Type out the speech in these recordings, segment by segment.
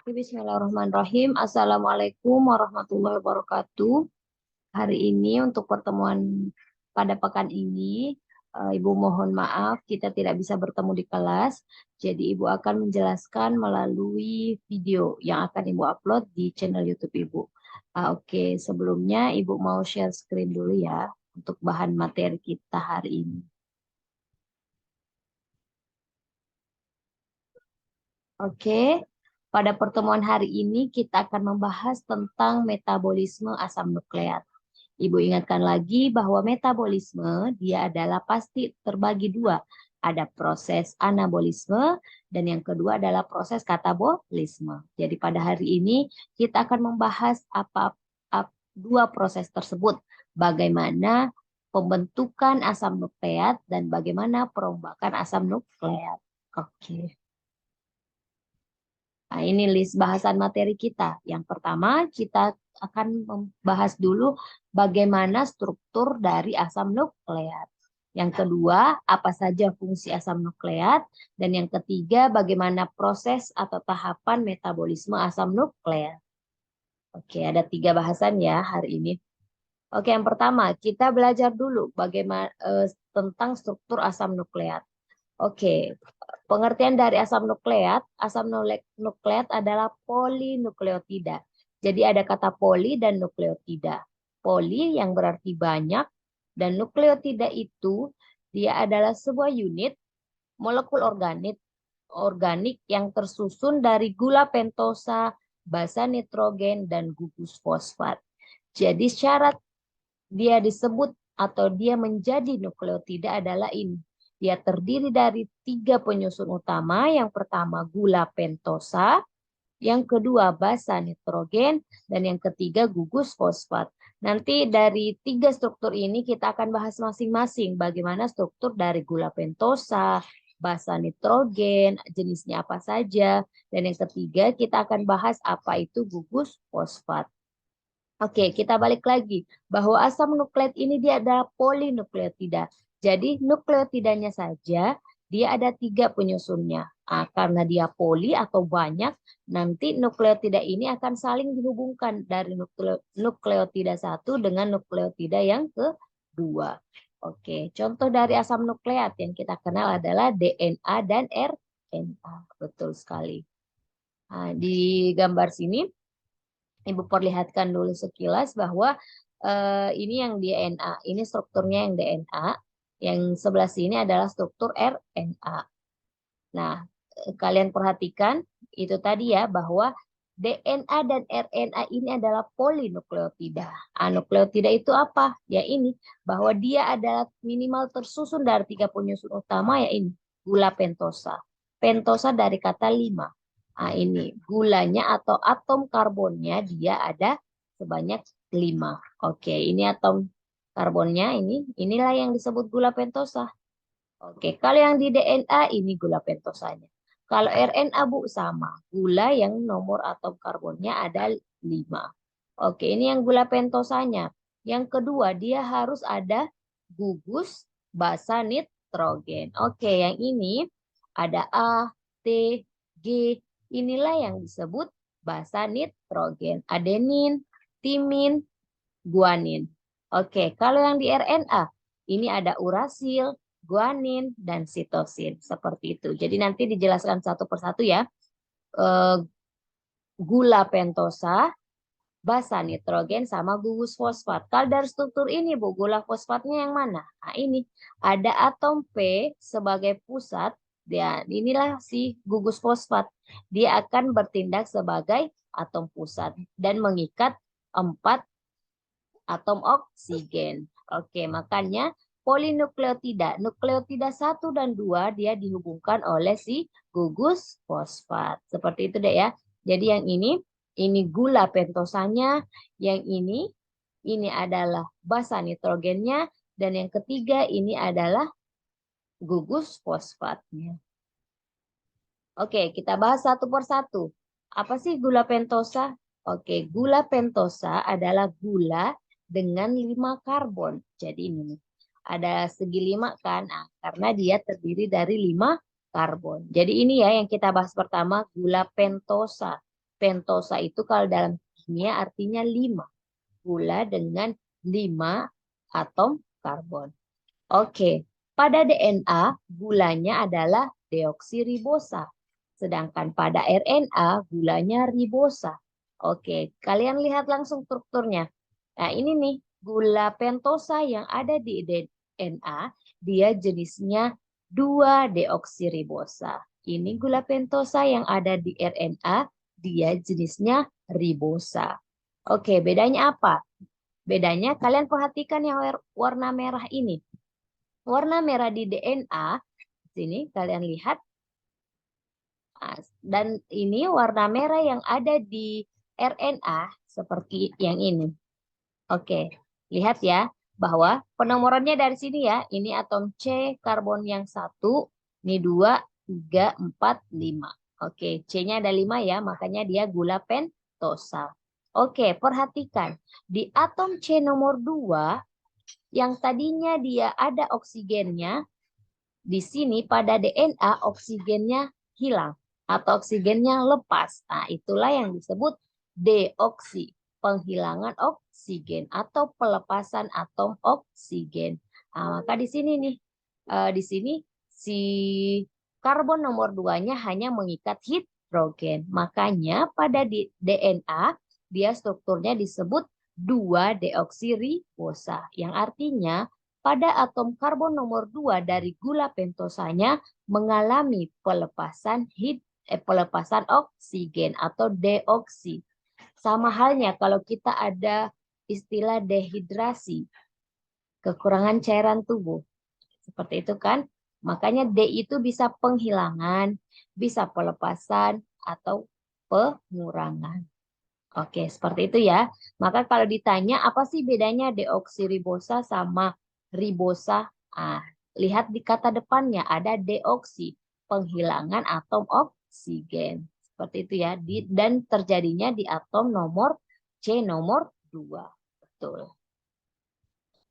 Bismillahirrahmanirrahim. Assalamualaikum warahmatullahi wabarakatuh. Hari ini untuk pertemuan pada pekan ini, Ibu mohon maaf kita tidak bisa bertemu di kelas. Jadi Ibu akan menjelaskan melalui video yang akan Ibu upload di channel YouTube Ibu. Oke, sebelumnya Ibu mau share screen dulu ya untuk bahan materi kita hari ini. Oke, pada pertemuan hari ini kita akan membahas tentang metabolisme asam nukleat. Ibu ingatkan lagi bahwa metabolisme dia adalah pasti terbagi dua. Ada proses anabolisme dan yang kedua adalah proses katabolisme. Jadi pada hari ini kita akan membahas dua proses tersebut. Bagaimana pembentukan asam nukleat dan bagaimana perombakan asam nukleat. Oke. Nah, ini list bahasan materi kita. Yang pertama, kita akan membahas dulu bagaimana struktur dari asam nukleat. Yang kedua, apa saja fungsi asam nukleat. Dan yang ketiga, bagaimana proses atau tahapan metabolisme asam nukleat. Oke, ada 3 bahasan ya hari ini. Oke, yang pertama, kita belajar dulu bagaimana tentang struktur asam nukleat. Oke, pengertian dari asam nukleat adalah polinukleotida. Jadi ada kata poli dan nukleotida. Poli yang berarti banyak dan nukleotida itu dia adalah sebuah unit molekul organik yang tersusun dari gula pentosa, basa nitrogen dan gugus fosfat. Jadi syarat dia disebut atau dia menjadi nukleotida adalah ini. Dia terdiri dari 3 penyusun utama. Yang pertama gula pentosa, yang kedua basa nitrogen, dan yang ketiga gugus fosfat. Nanti dari 3 struktur ini kita akan bahas masing-masing bagaimana struktur dari gula pentosa, basa nitrogen, jenisnya apa saja, dan yang ketiga kita akan bahas apa itu gugus fosfat. Oke, kita balik lagi bahwa asam nukleat ini dia adalah polinukleotida. Jadi nukleotidanya saja dia ada 3 penyusunnya. Karena dia poli atau banyak, nanti nukleotida ini akan saling dihubungkan dari nukleotida 1 dengan nukleotida yang kedua. Oke, contoh dari asam nukleat yang kita kenal adalah DNA dan RNA. Betul sekali. Nah, di gambar sini Ibu perlihatkan dulu sekilas bahwa ini yang DNA, ini strukturnya yang DNA, yang sebelah sini adalah struktur RNA. Nah, kalian perhatikan itu tadi ya bahwa DNA dan RNA ini adalah polinukleotida. Nukleotida itu apa? Ya ini, bahwa dia adalah minimal tersusun dari 3 penyusun utama ya ini, gula pentosa. Pentosa dari kata 5. Ini gulanya atau atom karbonnya dia ada sebanyak 5. Oke, ini atom karbonnya inilah yang disebut gula pentosa. Oke, kalau yang di DNA ini gula pentosanya. Kalau RNA Bu sama, gula yang nomor atom karbonnya ada 5. Oke, ini yang gula pentosanya. Yang kedua, dia harus ada gugus basa nitrogen. Oke, yang ini ada A, T, G. Inilah yang disebut basa nitrogen. Adenin, timin, guanin. Oke, kalau yang di RNA, ini ada urasil, guanin, dan sitosin. Seperti itu. Jadi nanti dijelaskan satu persatu ya. Gula pentosa, basa nitrogen, sama gugus fosfat. Kalau dari struktur ini, Bu, gula fosfatnya yang mana? Nah, ini. Ada atom P sebagai pusat. Dan inilah si gugus fosfat. Dia akan bertindak sebagai atom pusat dan mengikat 4 atom oksigen. Oke, makanya polinukleotida. Nukleotida 1 dan 2 dia dihubungkan oleh si gugus fosfat. Seperti itu deh ya. Jadi yang ini gula pentosanya, yang ini adalah basa nitrogennya, dan yang ketiga ini adalah gugus fosfatnya. Oke, kita bahas satu persatu. Apa sih gula pentosa? Oke, gula pentosa adalah gula dengan 5 karbon. Jadi ini nih, ada segi 5 kan? Karena dia terdiri dari 5 karbon. Jadi ini ya yang kita bahas pertama, gula pentosa. pentosa itu kalau dalam kimia artinya 5. Gula dengan 5 atom karbon. Oke, pada DNA gulanya adalah deoksiribosa. Sedangkan pada RNA gulanya ribosa. Oke, kalian lihat langsung strukturnya. Nah, ini nih gula pentosa yang ada di DNA, dia jenisnya 2-deoksiribosa. Ini gula pentosa yang ada di RNA, dia jenisnya ribosa. Oke, bedanya apa? Bedanya kalian perhatikan yang warna merah ini. Warna merah di DNA, sini kalian lihat. Dan ini warna merah yang ada di RNA seperti yang ini. Oke, lihat ya bahwa penomorannya dari sini ya. Ini atom C, karbon yang 1, ini 2, 3, 4, 5. Oke, C-nya ada 5 ya, makanya dia gula pentosa. Oke, perhatikan. Di atom C nomor 2, yang tadinya dia ada oksigennya, di sini pada DNA oksigennya hilang atau oksigennya lepas. Nah, itulah yang disebut deoksi, penghilangan oksigen atau pelepasan atom oksigen. Nah, maka di sini nih, di sini si karbon nomor 2-nya hanya mengikat hidrogen. Makanya pada DNA dia strukturnya disebut 2-deoksiribosa, yang artinya pada atom karbon nomor 2 dari gula pentosanya mengalami pelepasan oksigen atau deoksi. Sama halnya kalau kita ada istilah dehidrasi, kekurangan cairan tubuh. Seperti itu kan? Makanya D itu bisa penghilangan, bisa pelepasan, atau pengurangan. Oke, seperti itu ya. Maka kalau ditanya apa sih bedanya deoksiribosa sama ribosa? Ah, lihat di kata depannya ada deoksi, penghilangan atom oksigen. Seperti itu ya. Dan terjadinya di atom nomor C nomor 2. Betul.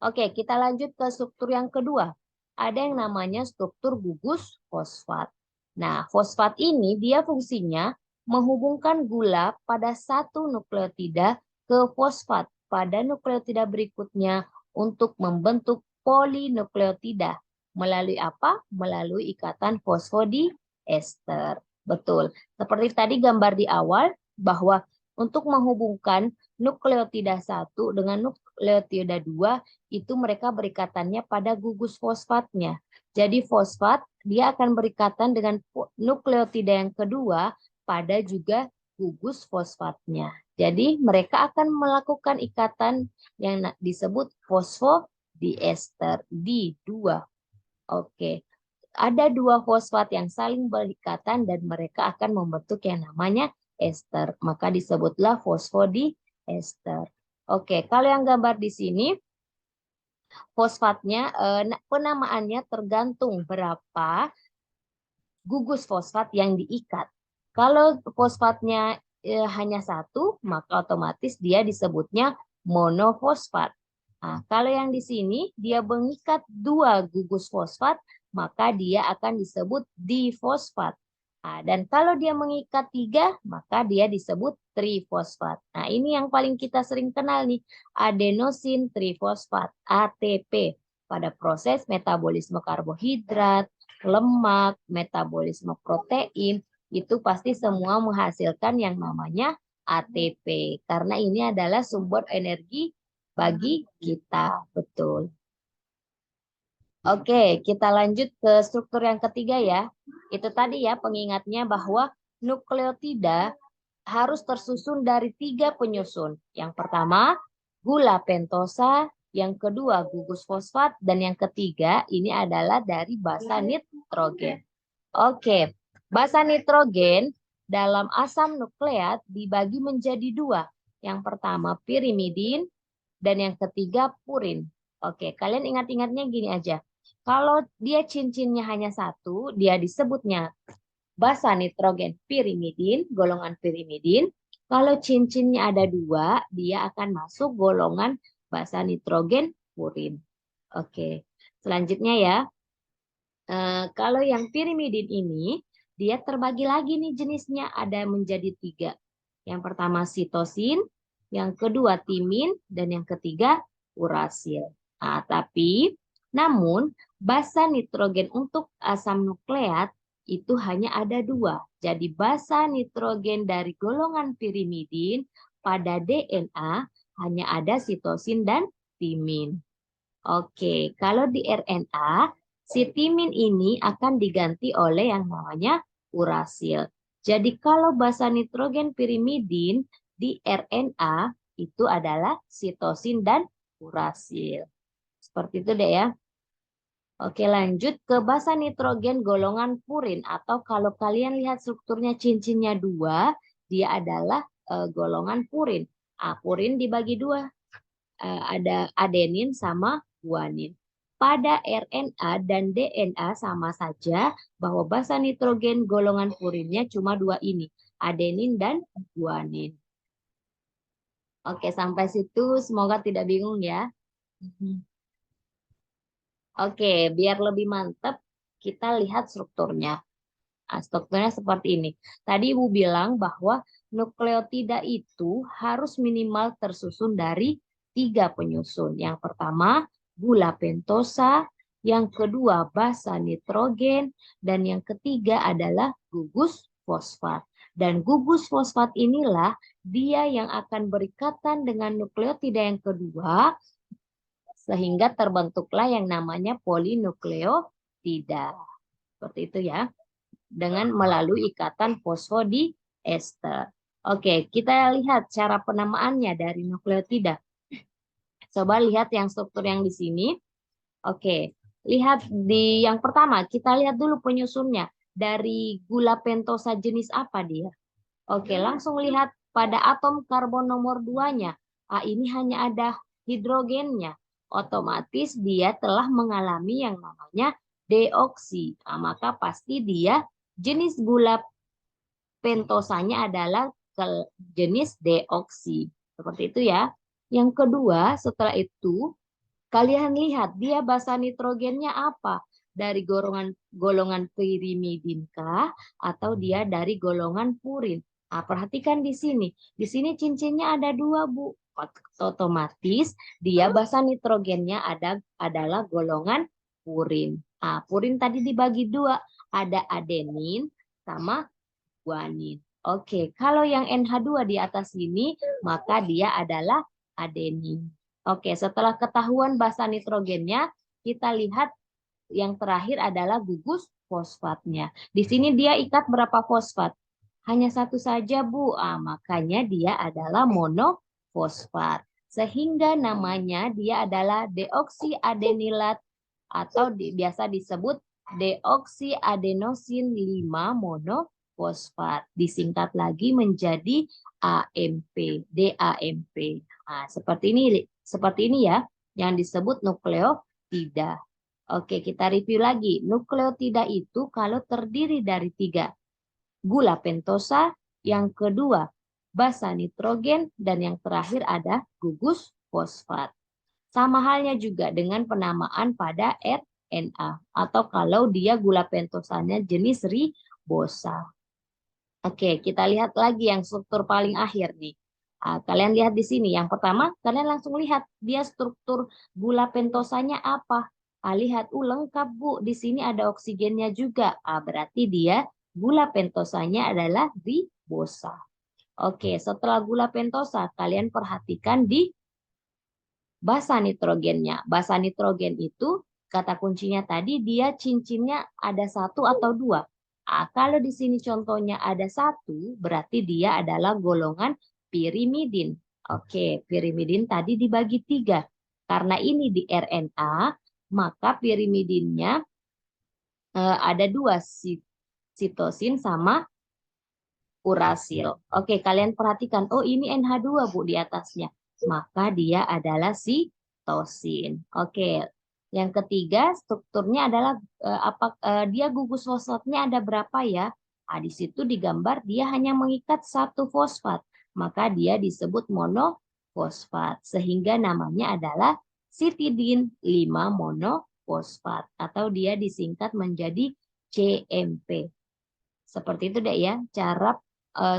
Oke, kita lanjut ke struktur yang kedua. Ada yang namanya struktur gugus fosfat. Nah, fosfat ini dia fungsinya menghubungkan gula pada satu nukleotida ke fosfat pada nukleotida berikutnya untuk membentuk polinukleotida. Melalui apa? Melalui ikatan fosfodiester. Betul. Seperti tadi gambar di awal bahwa untuk menghubungkan nukleotida 1 dengan nukleotida 2 itu mereka berikatannya pada gugus fosfatnya. Jadi fosfat dia akan berikatan dengan nukleotida yang kedua pada juga gugus fosfatnya. Jadi mereka akan melakukan ikatan yang disebut fosfodiester di 2. Oke. Ada 2 fosfat yang saling berikatan dan mereka akan membentuk yang namanya ester. Maka disebutlah fosfodiester. Oke, kalau yang gambar di sini fosfatnya penamaannya tergantung berapa gugus fosfat yang diikat. Kalau fosfatnya hanya 1, maka otomatis dia disebutnya monofosfat. Nah, kalau yang di sini dia mengikat 2 gugus fosfat, maka dia akan disebut difosfat. Nah, dan kalau dia mengikat 3, maka dia disebut trifosfat. Nah, ini yang paling kita sering kenal nih, adenosin trifosfat, ATP, pada proses metabolisme karbohidrat, lemak, metabolisme protein, itu pasti semua menghasilkan yang namanya ATP. Karena ini adalah sumber energi bagi kita. Betul. Oke, kita lanjut ke struktur yang ketiga ya. Itu tadi ya pengingatnya bahwa nukleotida harus tersusun dari 3 penyusun. Yang pertama, gula pentosa. Yang kedua, gugus fosfat. Dan yang ketiga, ini adalah dari basa nitrogen. Oke, basa nitrogen dalam asam nukleat dibagi menjadi 2. Yang pertama, pirimidin. Dan yang ketiga, purin. Oke, kalian ingat-ingatnya gini aja. Kalau dia cincinnya hanya 1, dia disebutnya basa nitrogen pirimidin, golongan pirimidin. Kalau cincinnya ada 2, dia akan masuk golongan basa nitrogen purin. Oke, selanjutnya ya. Kalau yang pirimidin ini, dia terbagi lagi nih jenisnya, ada menjadi 3. Yang pertama sitosin, yang kedua timin, dan yang ketiga urasil. Nah, namun basa nitrogen untuk asam nukleat itu hanya ada dua. Jadi basa nitrogen dari golongan pirimidin pada DNA hanya ada sitosin dan timin. Oke, kalau di RNA, si timin ini akan diganti oleh yang namanya urasil. Jadi kalau basa nitrogen pirimidin di RNA itu adalah sitosin dan urasil. Seperti itu deh ya. Oke, lanjut ke basa nitrogen golongan purin atau kalau kalian lihat strukturnya cincinnya dua, dia adalah golongan purin. Purin dibagi dua, ada adenin sama guanin. Pada RNA dan DNA sama saja bahwa basa nitrogen golongan purinnya cuma dua ini, adenin dan guanin. Oke, sampai situ semoga tidak bingung ya. Oke, biar lebih mantap, kita lihat strukturnya. Nah, strukturnya seperti ini. Tadi Ibu bilang bahwa nukleotida itu harus minimal tersusun dari 3 penyusun. Yang pertama, gula pentosa. Yang kedua, basa nitrogen. Dan yang ketiga adalah gugus fosfat. Dan gugus fosfat inilah dia yang akan berikatan dengan nukleotida yang kedua sehingga terbentuklah yang namanya polinukleotida. Seperti itu ya. Dengan melalui ikatan fosfodiester. Oke, kita lihat cara penamaannya dari nukleotida. Coba lihat yang struktur yang di sini. Oke, lihat di yang pertama, kita lihat dulu penyusunnya. Dari gula pentosa jenis apa dia? Oke, langsung lihat pada atom karbon nomor 2-nya. Ini hanya ada hidrogennya. Otomatis dia telah mengalami yang namanya deoksi. Maka pasti dia jenis gula pentosanya adalah jenis deoksi. Seperti itu ya. Yang kedua, setelah itu kalian lihat dia basa nitrogennya apa? Dari golongan pirimidinkah atau dia dari golongan purin? Perhatikan di sini. Di sini cincinnya ada dua, Bu. Otomatis dia basa nitrogennya adalah golongan purin. Purin tadi dibagi dua. Ada adenin sama guanin. Oke, kalau yang NH2 di atas ini, maka dia adalah adenin. Oke, setelah ketahuan basa nitrogennya, kita lihat yang terakhir adalah gugus fosfatnya. Di sini dia ikat berapa fosfat? Hanya satu saja, Bu. Makanya dia adalah monofosfat. Sehingga namanya dia adalah deoksiadenilat atau biasa disebut deoksiadenosin 5 monofosfat. Disingkat lagi menjadi AMP, DAMP. Seperti ini ya yang disebut nukleotida. Oke, kita review lagi. Nukleotida itu kalau terdiri dari 3. Gula pentosa, yang kedua basa nitrogen, dan yang terakhir ada gugus fosfat. Sama halnya juga dengan penamaan pada RNA atau kalau dia gula pentosanya jenis ribosa. Oke, kita lihat lagi yang struktur paling akhir nih. Kalian lihat di sini. Yang pertama, kalian langsung lihat dia struktur gula pentosanya apa. Lihat, lengkap Bu. Di sini ada oksigennya juga. Berarti dia gula pentosanya adalah ribosa. Oke, setelah gula pentosa, kalian perhatikan di basa nitrogennya. Basa nitrogen itu kata kuncinya tadi dia cincinnya ada 1 atau 2. Kalau di sini contohnya ada 1, berarti dia adalah golongan pirimidin. Oke, pirimidin tadi dibagi 3. Karena ini di RNA, maka pirimidinnya ada 2, sitosin sama urasil. Oke, kalian perhatikan. Ini NH2, Bu, di atasnya. Maka dia adalah sitosin. Oke, yang ketiga strukturnya adalah dia gugus fosfatnya ada berapa ya? Di situ digambar dia hanya mengikat 1 fosfat. Maka dia disebut monofosfat. Sehingga namanya adalah sitidin 5 monofosfat. Atau dia disingkat menjadi CMP. Seperti itu deh ya cara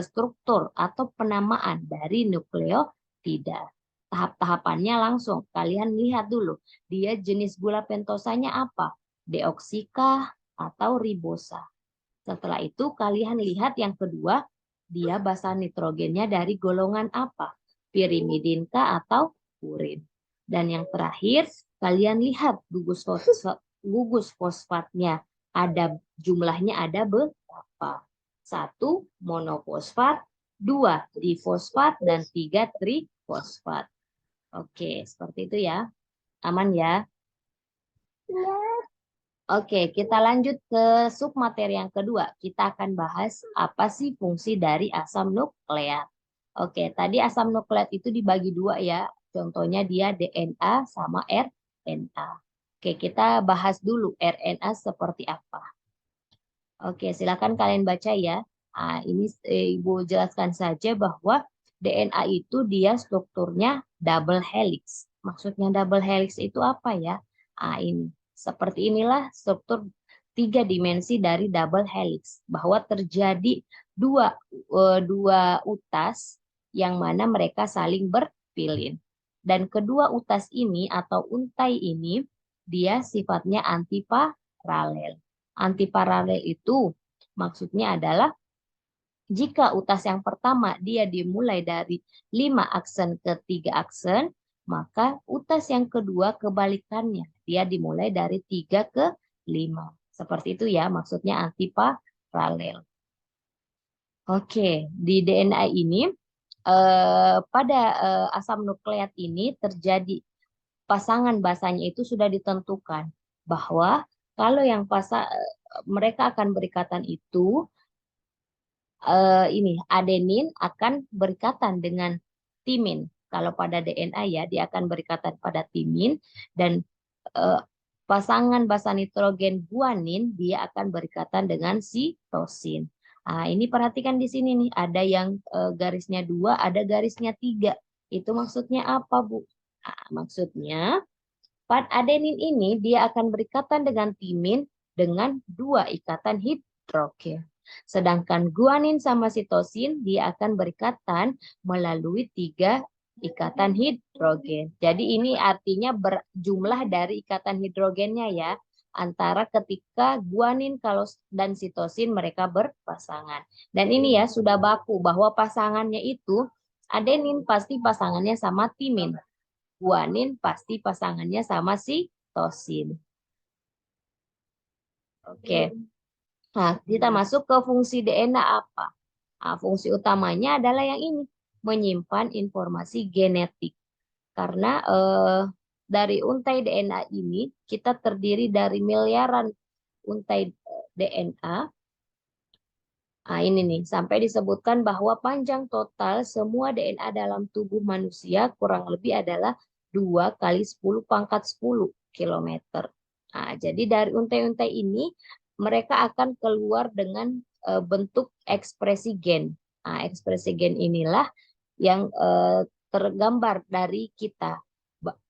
struktur atau penamaan dari nukleotida. Tahap-tahapannya langsung. Kalian lihat dulu, dia jenis gula pentosanya apa? Deoksika atau ribosa. Setelah itu kalian lihat yang kedua, dia basa nitrogennya dari golongan apa? Pirimidin atau purin. Dan yang terakhir, kalian lihat gugus fosfatnya. Jumlahnya ada berapa? 1 monofosfat, 2 difosfat, dan 3 trifosfat. Oke, seperti itu ya. Aman ya? Oke, kita lanjut ke submateri yang kedua. Kita akan bahas apa sih fungsi dari asam nukleat. Oke, tadi asam nukleat itu dibagi dua ya. Contohnya dia DNA sama RNA. Oke, kita bahas dulu RNA seperti apa. Oke, silakan kalian baca ya. Nah, ini Ibu jelaskan saja bahwa DNA itu dia strukturnya double helix. Maksudnya double helix itu apa ya? Nah, ini. Seperti inilah struktur 3 dimensi dari double helix. Bahwa terjadi dua utas yang mana mereka saling berpilin. Dan kedua utas ini atau untai ini, dia sifatnya antiparalel. Antiparalel itu maksudnya adalah jika utas yang pertama dia dimulai dari 5 aksen ke 3 aksen, maka utas yang kedua kebalikannya. Dia dimulai dari 3 ke 5. Seperti itu ya, maksudnya antiparalel. Oke, di DNA ini pada asam nukleat ini terjadi pasangan basanya itu sudah ditentukan bahwa kalau yang mereka akan berikatan itu ini adenin akan berikatan dengan timin. Kalau pada DNA ya dia akan berikatan pada timin dan eh, pasangan basa nitrogen guanin dia akan berikatan dengan sitosin. Nah, ini perhatikan di sini nih ada yang garisnya 2, ada garisnya 3. Itu maksudnya apa, Bu? Nah, maksudnya adenin ini dia akan berikatan dengan timin dengan 2 ikatan hidrogen. Sedangkan guanin sama sitosin dia akan berikatan melalui 3 ikatan hidrogen. Jadi ini artinya berjumlah dari ikatan hidrogennya ya. Antara ketika guanin kalau dan sitosin mereka berpasangan. Dan ini ya sudah baku bahwa pasangannya itu adenin pasti pasangannya sama timin. Guanin pasti pasangannya sama sitosin. Oke. Nah, kita masuk ke fungsi DNA apa? Nah, fungsi utamanya adalah yang ini, menyimpan informasi genetik. Karena dari untai DNA ini, kita terdiri dari miliaran untai DNA. Nah, ini nih, sampai disebutkan bahwa panjang total semua DNA dalam tubuh manusia kurang lebih adalah 2 kali 10 pangkat 10 kilometer. Nah, jadi dari untai-untai ini, mereka akan keluar dengan bentuk ekspresi gen. Nah, ekspresi gen inilah yang tergambar dari kita.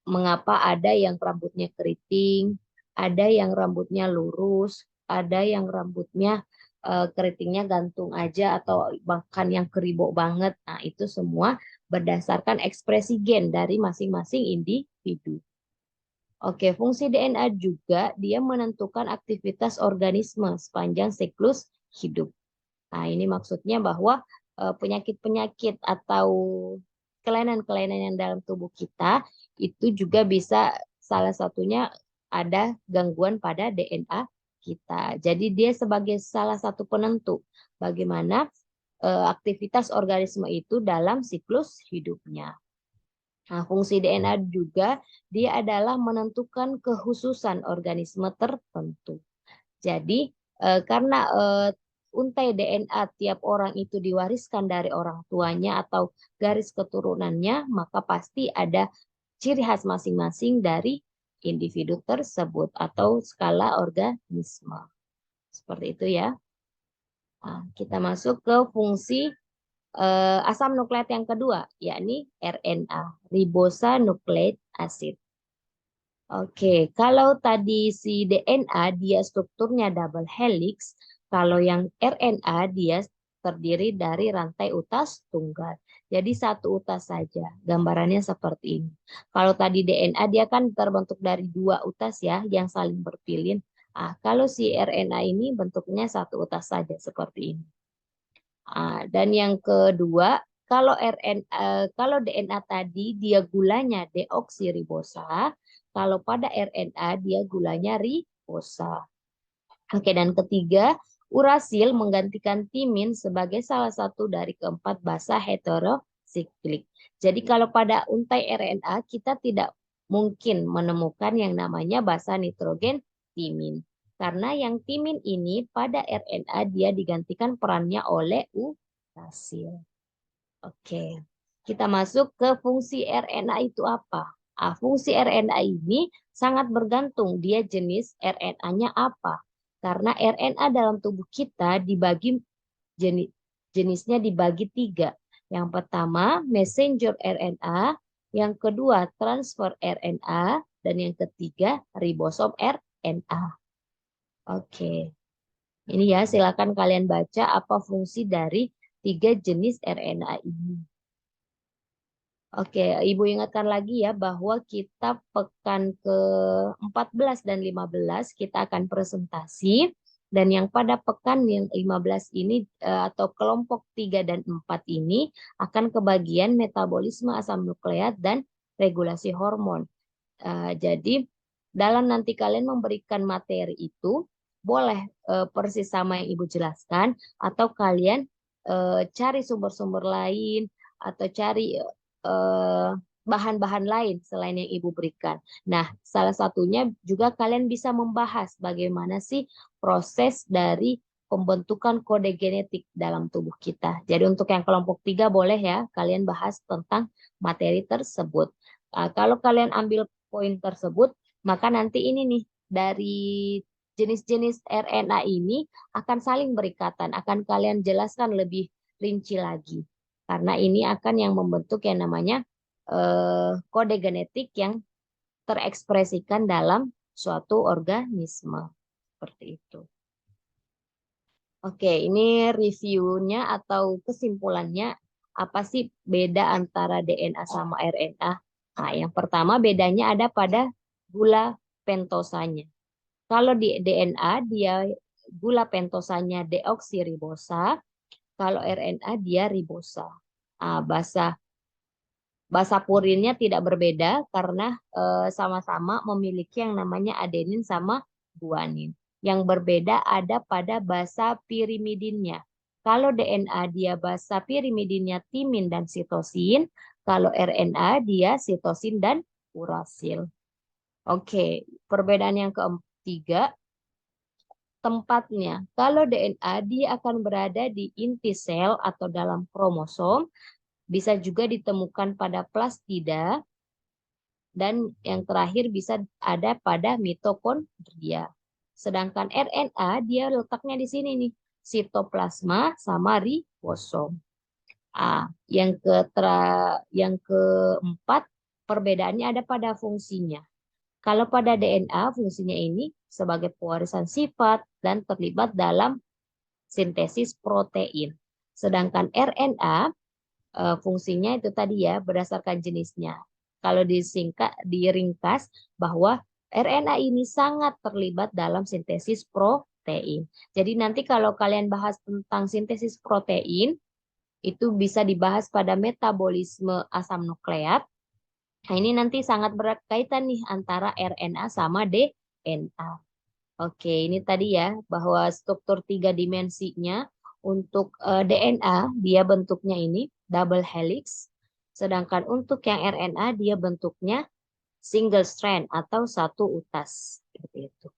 Mengapa ada yang rambutnya keriting, ada yang rambutnya lurus, ada yang rambutnya keritingnya gantung aja atau bahkan yang keribuk banget. Nah, itu semua berdasarkan ekspresi gen dari masing-masing individu. Oke, fungsi DNA juga dia menentukan aktivitas organisme sepanjang siklus hidup. Nah, ini maksudnya bahwa penyakit-penyakit atau kelainan-kelainan yang dalam tubuh kita itu juga bisa salah satunya ada gangguan pada DNA kita. Jadi dia sebagai salah satu penentu bagaimana aktivitas organisme itu dalam siklus hidupnya. Nah, fungsi DNA juga dia adalah menentukan kekhususan organisme tertentu. Jadi karena untai DNA tiap orang itu diwariskan dari orang tuanya atau garis keturunannya, maka pasti ada ciri khas masing-masing dari individu tersebut atau skala organisme. Seperti itu ya. Nah, kita masuk ke fungsi asam nukleat yang kedua, yakni RNA, ribonucleic acid. Oke, kalau tadi si DNA dia strukturnya double helix, kalau yang RNA dia terdiri dari rantai utas tunggal. Jadi satu utas saja. Gambarannya seperti ini. Kalau tadi DNA dia kan terbentuk dari dua utas ya yang saling berpilin. Kalau si RNA ini bentuknya satu utas saja seperti ini. Dan yang kedua, kalau DNA tadi dia gulanya deoksiribosa, kalau pada RNA dia gulanya ribosa. Oke, dan ketiga, urasil menggantikan timin sebagai salah satu dari keempat basa heterosiklik. Jadi kalau pada untai RNA kita tidak mungkin menemukan yang namanya basa nitrogen timin. Karena yang timin ini pada RNA dia digantikan perannya oleh urasil. Oke, kita masuk ke fungsi RNA itu apa? Fungsi RNA ini sangat bergantung dia jenis RNA-nya apa. Karena RNA dalam tubuh kita dibagi jenisnya dibagi tiga. Yang pertama messenger RNA, yang kedua transfer RNA, dan yang ketiga ribosom RNA. Oke, ini ya silakan kalian baca apa fungsi dari tiga jenis RNA ini. Oke, Ibu ingatkan lagi ya bahwa kita pekan ke-14 dan 15 kita akan presentasi, dan yang pada pekan yang 15 ini atau kelompok 3 dan 4 ini akan kebagian metabolisme asam nukleat dan regulasi hormon. Jadi dalam nanti kalian memberikan materi itu boleh persis sama yang Ibu jelaskan, atau kalian cari sumber-sumber lain atau cari bahan-bahan lain selain yang Ibu berikan. Nah, salah satunya juga kalian bisa membahas bagaimana sih proses dari pembentukan kode genetik dalam tubuh kita. Jadi untuk yang kelompok 3 boleh ya kalian bahas tentang materi tersebut. Kalau kalian ambil poin tersebut, maka nanti ini nih dari jenis-jenis RNA ini akan saling berikatan, akan kalian jelaskan lebih rinci lagi. Karena ini akan yang membentuk yang namanya kode genetik yang terekspresikan dalam suatu organisme. Seperti itu. Oke, ini reviewnya atau kesimpulannya apa sih beda antara DNA sama RNA? Nah, yang pertama bedanya ada pada gula pentosanya. Kalau di DNA dia gula pentosanya deoksiribosa, kalau RNA dia ribosa. Basa purinnya tidak berbeda karena sama-sama memiliki yang namanya adenin sama guanin. Yang berbeda ada pada basa pirimidinnya. Kalau DNA dia basa pirimidinnya timin dan sitosin, kalau RNA dia sitosin dan urasil. Oke, perbedaan yang ketiga, tempatnya. Kalau DNA dia akan berada di inti sel atau dalam kromosom, bisa juga ditemukan pada plastida, dan yang terakhir bisa ada pada mitokondria. Sedangkan RNA dia letaknya di sini nih, sitoplasma sama ribosom. Yang keempat, perbedaannya ada pada fungsinya. Kalau pada DNA fungsinya ini sebagai pewarisan sifat dan terlibat dalam sintesis protein. Sedangkan RNA fungsinya itu tadi ya berdasarkan jenisnya. Kalau diringkas bahwa RNA ini sangat terlibat dalam sintesis protein. Jadi nanti kalau kalian bahas tentang sintesis protein, itu bisa dibahas pada metabolisme asam nukleat. Nah, ini nanti sangat berkaitan nih antara RNA sama DNA. Oke, ini tadi ya bahwa struktur 3 dimensinya untuk DNA dia bentuknya ini double helix, sedangkan untuk yang RNA dia bentuknya single strand atau satu utas. Seperti itu.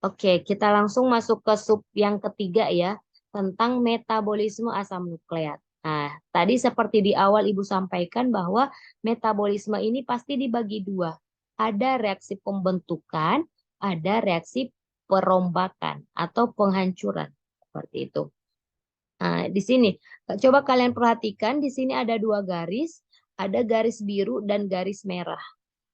Oke, kita langsung masuk ke sub yang ketiga ya, tentang metabolisme asam nukleat. Nah, tadi seperti di awal Ibu sampaikan bahwa metabolisme ini pasti dibagi dua. Ada reaksi pembentukan, ada reaksi perombakan atau penghancuran. Seperti itu. Nah, di sini, coba kalian perhatikan, di sini ada dua garis, ada garis biru dan garis merah.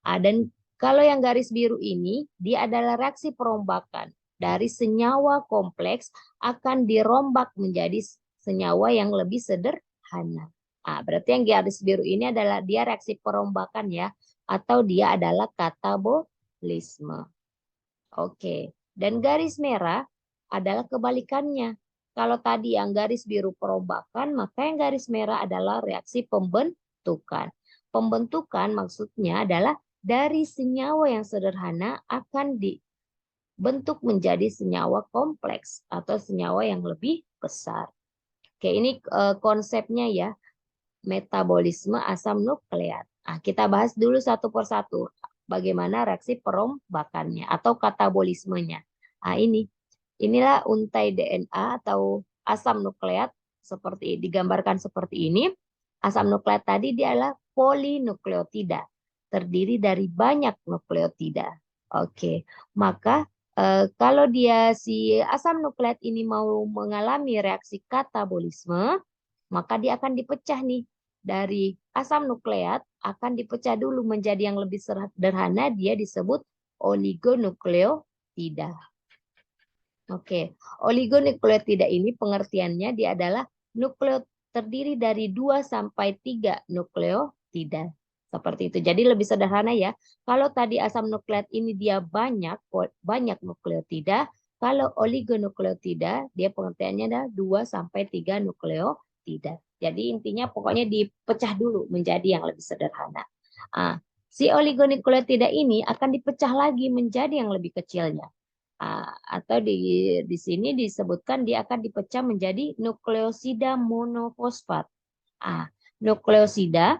Dan kalau yang garis biru ini, dia adalah reaksi perombakan. dari senyawa kompleks akan dirombak menjadi senyawa yang lebih sederhana. Berarti yang garis biru ini adalah dia reaksi perombakan ya, atau dia adalah katabolisme. Oke, dan garis merah adalah kebalikannya. Kalau tadi yang garis biru perombakan, maka yang garis merah adalah reaksi pembentukan. Pembentukan maksudnya adalah dari senyawa yang sederhana akan dibentuk menjadi senyawa kompleks atau senyawa yang lebih besar. Oke, ini konsepnya ya, metabolisme asam nukleat. Kita bahas dulu satu persatu bagaimana reaksi perombakannya atau katabolismenya. Inilah untai DNA atau asam nukleat seperti digambarkan seperti ini. Asam nukleat tadi dia adalah polinukleotida, terdiri dari banyak nukleotida. Oke, maka kalau dia si asam nukleat ini mau mengalami reaksi katabolisme, maka dia akan dipecah nih dari asam nukleat akan dipecah dulu menjadi yang lebih sederhana, dia disebut oligonukleotida. Oke, oligonukleotida ini pengertiannya dia adalah terdiri dari 2 sampai 3 nukleotida. Seperti itu. Jadi lebih sederhana ya. Kalau tadi asam nukleat ini dia banyak nukleotida, kalau oligonukleotida dia pengertiannya adalah 2 sampai 3 nukleotida. Jadi intinya pokoknya dipecah dulu menjadi yang lebih sederhana. Si oligonukleotida ini akan dipecah lagi menjadi yang lebih kecilnya. Atau di sini disebutkan dia akan dipecah menjadi nukleosida monofosfat. Nukleosida,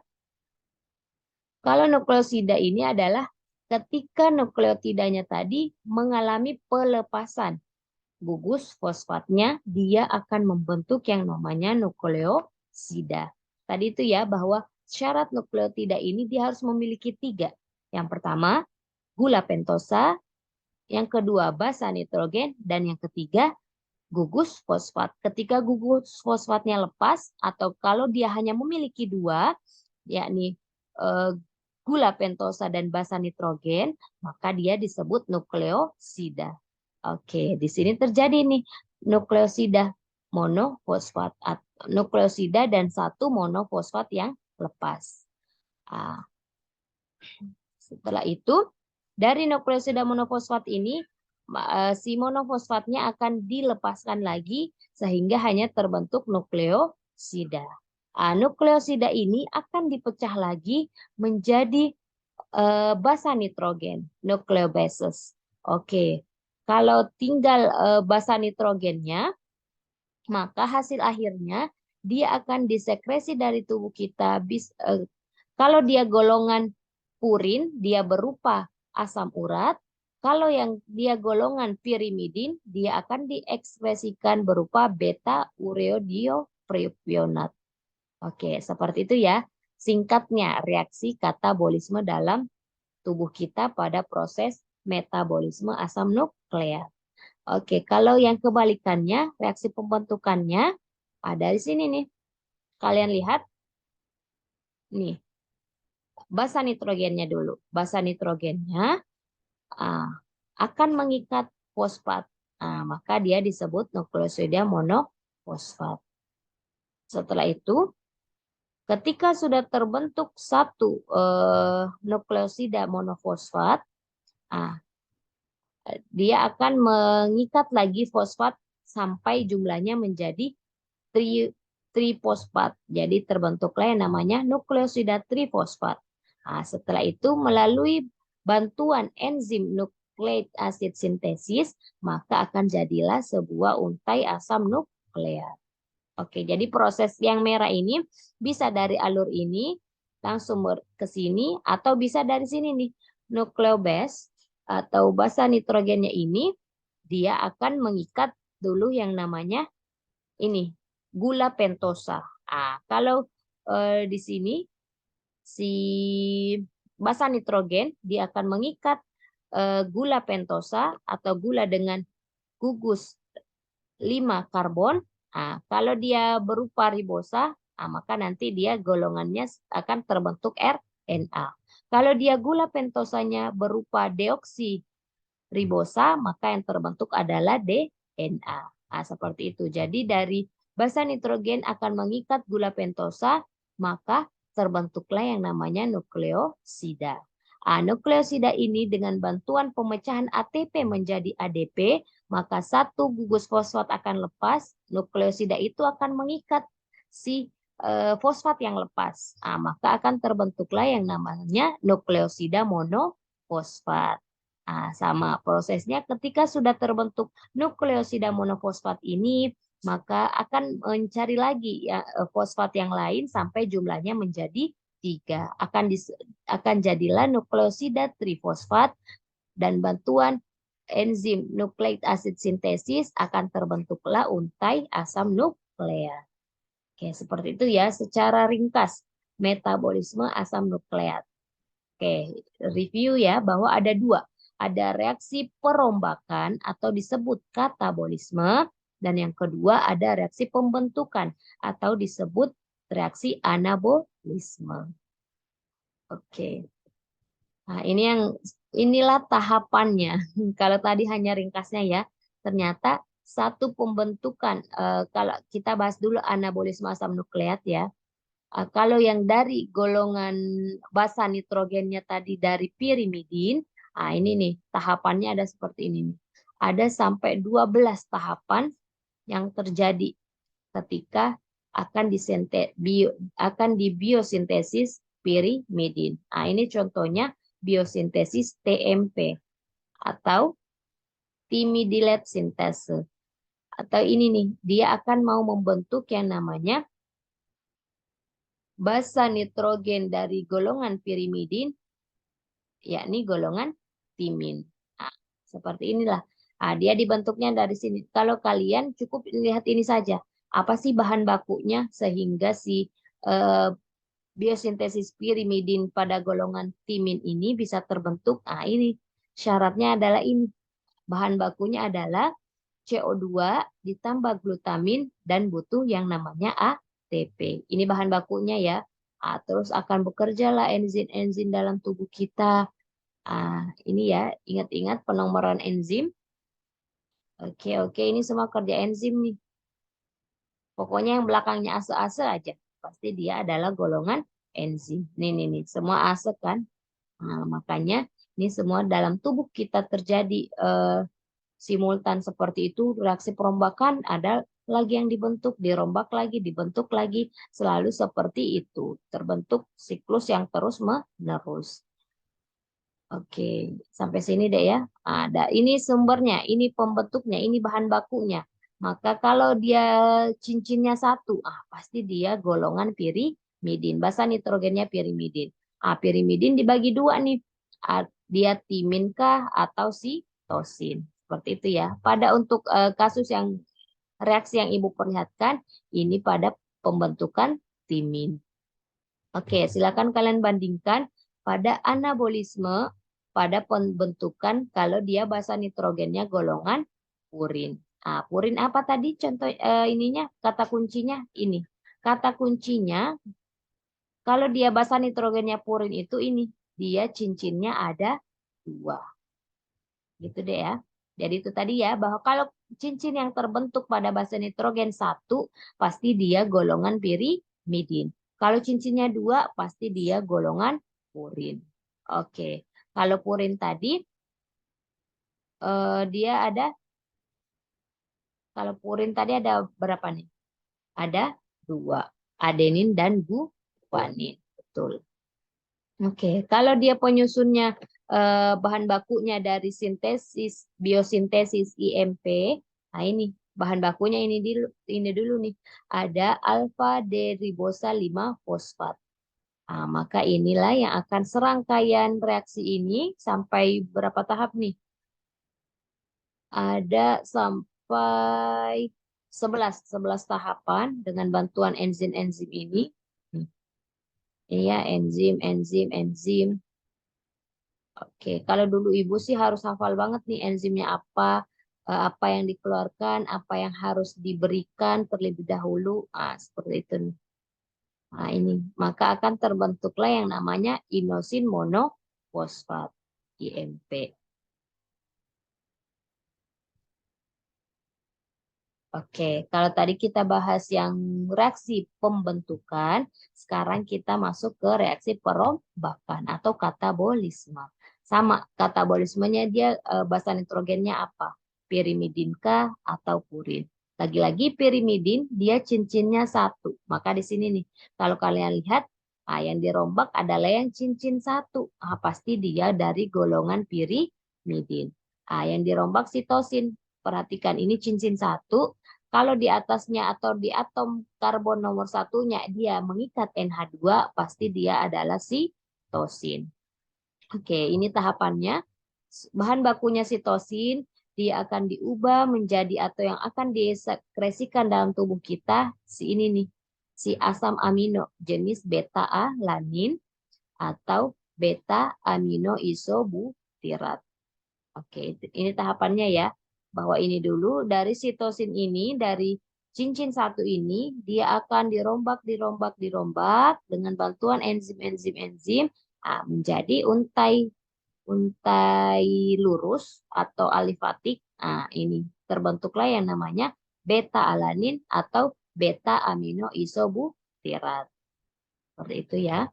kalau nukleosida ini adalah ketika nukleotidanya tadi mengalami pelepasan gugus fosfatnya, dia akan membentuk yang namanya nukleosida. Tadi itu ya bahwa syarat nukleotida ini dia harus memiliki 3. Yang pertama, gula pentosa. Yang kedua, basa nitrogen. Dan yang ketiga, gugus fosfat. Ketika gugus fosfatnya lepas, atau kalau dia hanya memiliki 2, yakni gula pentosa dan basa nitrogen, maka dia disebut nukleosida. Oke, di sini terjadi nih nukleosida monofosfat, nukleosida dan 1 monofosfat yang lepas. Setelah itu, dari nukleosida monofosfat ini, si monofosfatnya akan dilepaskan lagi sehingga hanya terbentuk nukleosida. Nukleosida ini akan dipecah lagi menjadi basa nitrogen, nukleobases. Oke, kalau tinggal basa nitrogennya, maka hasil akhirnya dia akan disekresi dari tubuh kita. Kalau dia golongan purin, dia berupa asam urat. Kalau yang dia golongan pirimidin, dia akan diekspresikan berupa beta ureodiopropionat. Oke, seperti itu ya. Singkatnya, reaksi katabolisme dalam tubuh kita pada proses metabolisme asam nukleat. Oke, kalau yang kebalikannya, reaksi pembentukannya ada di sini nih. Kalian lihat, nih, basa nitrogennya dulu. Basa nitrogennya akan mengikat fosfat. Maka dia disebut nukleosida monofosfat. Setelah itu, ketika sudah terbentuk 1 nukleosida monofosfat, dia akan mengikat lagi fosfat sampai jumlahnya menjadi trifosfat. Jadi terbentuklah yang namanya nukleosida trifosfat. Setelah itu melalui bantuan enzim nucleic acid sintesis, maka akan jadilah sebuah untai asam nukleat. Oke, jadi proses yang merah ini bisa dari alur ini langsung ke sini atau bisa dari sini nih. Nukleobase atau basa nitrogennya ini dia akan mengikat dulu yang namanya ini gula pentosa. Kalau di sini si basa nitrogen dia akan mengikat gula pentosa atau gula dengan gugus 5 karbon. Kalau dia berupa ribosa, maka nanti dia golongannya akan terbentuk RNA. Kalau dia gula pentosanya berupa deoksi ribosa, maka yang terbentuk adalah DNA. Nah, seperti itu. Jadi dari basa nitrogen akan mengikat gula pentosa, maka terbentuklah yang namanya nukleosida. Nukleosida ini dengan bantuan pemecahan ATP menjadi ADP, maka satu gugus fosfat akan lepas, nukleosida itu akan mengikat si fosfat yang lepas. Maka akan terbentuklah yang namanya nukleosida monofosfat. Sama prosesnya ketika sudah terbentuk nukleosida monofosfat ini, maka akan mencari lagi ya, fosfat yang lain sampai jumlahnya menjadi 3. Akan jadilah nukleosida trifosfat dan bantuan enzim nucleic acid sintesis akan terbentuklah untai asam nukleat. Oke, seperti itu ya secara ringkas metabolisme asam nukleat. Oke, review ya bahwa ada 2. Ada reaksi perombakan atau disebut katabolisme dan yang kedua ada reaksi pembentukan atau disebut reaksi anabolisme. Oke. Nah, inilah tahapannya. Kalau tadi hanya ringkasnya ya, ternyata satu pembentukan kalau kita bahas dulu anabolisme asam nukleat ya. Kalau yang dari golongan basa nitrogennya tadi dari pirimidin, ini nih tahapannya ada seperti ini nih. Ada sampai 12 tahapan yang terjadi ketika akan dibiosintesis pirimidin. Ini contohnya biosintesis TMP atau timidylate sintase. Atau ini nih, dia akan mau membentuk yang namanya basa nitrogen dari golongan pirimidin, yakni golongan timin. Seperti inilah. Dia dibentuknya dari sini. Kalau kalian cukup lihat ini saja. Apa sih bahan bakunya sehingga si biosintesis pirimidin pada golongan timin ini bisa terbentuk. Ini syaratnya adalah ini. Bahan bakunya adalah CO2 ditambah glutamin dan butuh yang namanya ATP. Ini bahan bakunya ya. Terus akan bekerjalah enzim-enzim dalam tubuh kita. Ini ya, ingat-ingat penomoran enzim. Oke, ini semua kerja enzim nih. Pokoknya yang belakangnya ase-ase aja. Pasti dia adalah golongan enzim. Nih, semua ase kan. Makanya ini semua dalam tubuh kita terjadi simultan seperti itu, reaksi perombakan ada lagi yang dibentuk, dirombak lagi, dibentuk lagi, selalu seperti itu. Terbentuk siklus yang terus-menerus. Oke, sampai sini deh ya. Ada ini sumbernya, ini pembentuknya, ini bahan bakunya. Maka kalau dia cincinnya 1, pasti dia golongan pirimidin. Basa nitrogennya pirimidin. Pirimidin dibagi 2 nih. Dia timin kah atau sitosin. Seperti itu ya. Pada untuk kasus yang reaksi yang Ibu perlihatkan, ini pada pembentukan timin. Oke, silakan kalian bandingkan pada anabolisme, pada pembentukan kalau dia basa nitrogennya golongan purin. Purin apa tadi contoh ininya? Kata kuncinya ini. Kata kuncinya kalau dia basa nitrogennya purin itu ini. Dia cincinnya ada 2. Gitu deh ya. Jadi itu tadi ya, bahwa kalau cincin yang terbentuk pada basa nitrogen 1, pasti dia golongan pirimidin. Kalau cincinnya 2, pasti dia golongan purin. Oke, kalau purin tadi, dia ada, kalau purin tadi ada berapa nih? Ada 2, adenin dan guanin. Betul. Oke, kalau dia penyusunnya bahan bakunya dari sintesis biosintesis IMP, ini bahan bakunya ini dulu nih. Ada alfa deribosa 5 fosfat. Maka inilah yang akan serangkaian reaksi ini sampai berapa tahap nih? Ada sampai 11 tahapan dengan bantuan enzim-enzim ini. Ini ya, enzim. Oke, kalau dulu Ibu sih harus hafal banget nih enzimnya apa yang dikeluarkan, apa yang harus diberikan terlebih dahulu. Seperti itu nih. Ini, maka akan terbentuklah yang namanya inosin monofosfat, IMP. Oke, kalau tadi kita bahas yang reaksi pembentukan, sekarang kita masuk ke reaksi perombakan atau katabolisme. Sama, katabolismenya dia basa nitrogennya apa? Pirimidin kah atau purin? Lagi-lagi pirimidin dia cincinnya satu. Maka di sini nih, kalau kalian lihat, yang dirombak adalah yang cincin satu. Pasti dia dari golongan pirimidin. Yang dirombak sitosin. Perhatikan ini cincin satu. Kalau di atasnya atau di atom karbon nomor satunya dia mengikat NH2, pasti dia adalah sitosin. Oke, ini tahapannya. Bahan bakunya sitosin, dia akan diubah menjadi atau yang akan disekresikan dalam tubuh kita, si ini nih, si asam amino jenis beta-alanin atau beta-amino isobutirat. Oke, ini tahapannya ya. Bahwa ini dulu dari sitosin ini, dari cincin satu ini, dia akan dirombak, dirombak, dirombak dengan bantuan enzim menjadi untai, untai lurus atau alifatik. Nah, ini terbentuklah yang namanya beta-alanin atau beta-amino isobutirat. Seperti itu ya.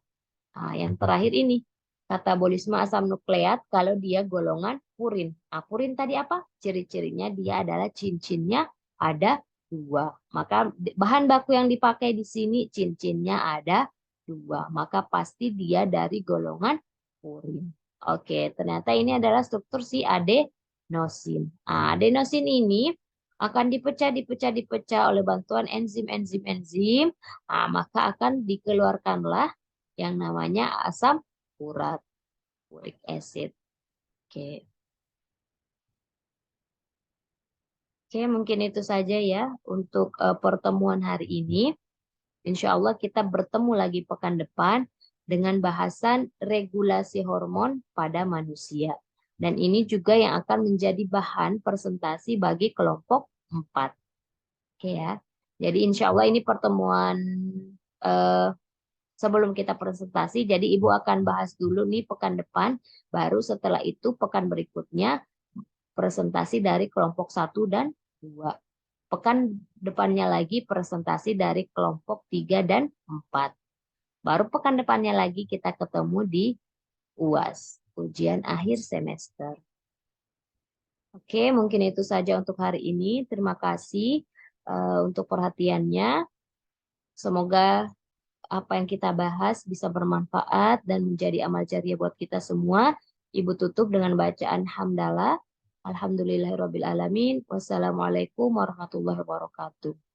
Yang terakhir ini, katabolisme asam nukleat kalau dia golongan purin. Purin tadi apa? Ciri-cirinya dia adalah cincinnya ada dua. Maka bahan baku yang dipakai di sini cincinnya ada dua. Maka pasti dia dari golongan purin. Oke, ternyata ini adalah struktur si adenosin. Adenosin ini akan dipecah, dipecah, dipecah oleh bantuan enzim. Maka akan dikeluarkanlah yang namanya asam urat, uric acid. Oke. Oke, mungkin itu saja ya untuk pertemuan hari ini. Insya Allah kita bertemu lagi pekan depan dengan bahasan regulasi hormon pada manusia. Dan ini juga yang akan menjadi bahan presentasi bagi kelompok 4. Oke ya. Jadi insya Allah ini pertemuan eh, sebelum kita presentasi. Jadi Ibu akan bahas dulu nih pekan depan, baru setelah itu pekan berikutnya presentasi dari kelompok 1 dan 2. Pekan depannya lagi presentasi dari kelompok 3 dan 4. Baru pekan depannya lagi kita ketemu di UAS, ujian akhir semester. Oke, mungkin itu saja untuk hari ini. Terima kasih untuk perhatiannya. Semoga apa yang kita bahas bisa bermanfaat dan menjadi amal jariah buat kita semua. Ibu tutup dengan bacaan hamdalah. Alhamdulillahirrabbilalamin. Wassalamualaikum warahmatullahi wabarakatuh.